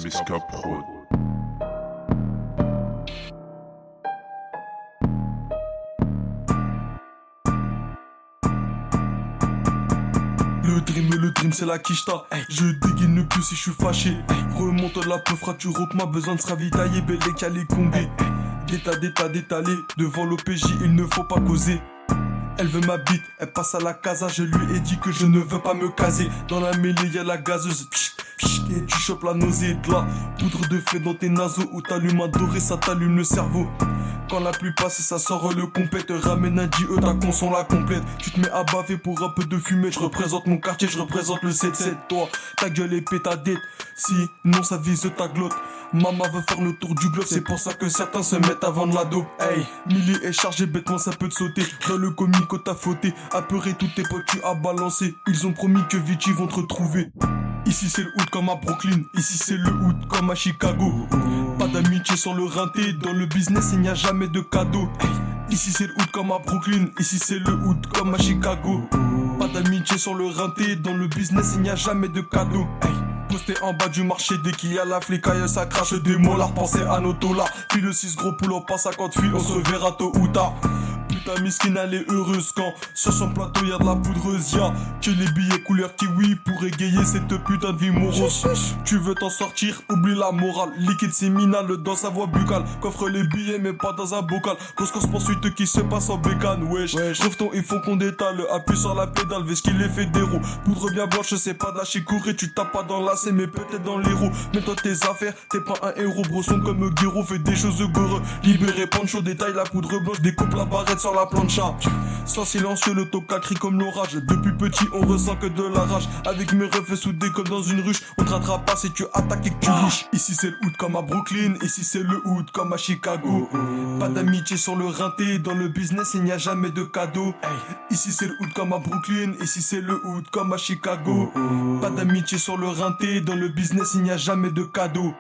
Meska Prod. Le dream c'est la quicheta. Je dégaine plus si je suis fâché. Remonte la peu fracture au ma besoin de se ravitailler. Belle calé combé. Détalé. Devant l'OPJ il ne faut pas causer. Elle veut ma bite, elle passe à la casa. Je lui ai dit que je ne veux pas me caser. Dans la mêlée y'a la gazeuse. Et tu chopes la nausée de la poudre de fée dans tes naseaux. Où t'allumes un doré, ça t'allume le cerveau. Quand la pluie passe, ça sort le complet. Te ramène un JE, ta conson la complète. Tu te mets à baver pour un peu de fumée. Je représente mon quartier, je représente le 7-7. Toi, ta gueule est pétadette. Si, non, ça vise ta glotte. Maman veut faire le tour du globe, c'est pour ça que certains se mettent à vendre la dope. Hey, Millie est chargé, bêtement ça peut te sauter. Dans le comico t'as fauté, apeuré tous tes potes tu as balancé. Ils ont promis que vite ils vont te retrouver. Ici c'est le hood comme à Brooklyn, ici c'est le hood comme à Chicago. Pas d'amitié sans le rinté, dans le business il n'y a jamais de cadeau. Ici c'est le hood comme à Brooklyn, ici c'est le hood comme à Chicago. Pas d'amitié sans le rinté, dans le business il n'y a jamais de cadeau. Posté en bas du marché, dès qu'il y a la flicaille, ça crache des molars. Pensez à nos dollars. File le 6 gros poules, on passe à 50 filles, on se verra tôt ou tard. Putain, Miskin, elle est heureuse quand sur son plateau y'a de la poudreuse. Y'a que les billets couleur kiwi pour égayer cette putain de vie morose. Tu veux t'en sortir, oublie la morale. Liquide séminal dans sa voix buccale. Coffre les billets, mais pas dans un bocal. Cause poursuite qui se passe en bécane. Wesh, ton ils font qu'on détale. Appuie sur la pédale, v'est-ce qu'il est fédéraux. Poudre bien blanche, c'est pas de la chicorée. Tu tapes pas dans la mais peut-être dans l'héros. Mets-toi tes affaires, t'es pas un héros. Brosson comme Guéraud, fais des choses gore. Libéré, Pancho, détaille la poudre blanche. Découpe la barrette sur la plancha. Sans silencieux, le toca crie comme l'orage. Depuis petit, on ressent que de la rage. Avec mes refs soudés comme dans une ruche. On te rattrape pas si tu attaques et que tu riches. Ici c'est le hood comme à Brooklyn. Ici c'est le hood comme à Chicago. Pas d'amitié sur le rinté. Dans le business, il n'y a jamais de cadeau. Ici c'est le hood comme à Brooklyn. Ici c'est le hood comme à Chicago. Pas d'amitié sur le rinté. Dans le business, il n'y a jamais de cadeau.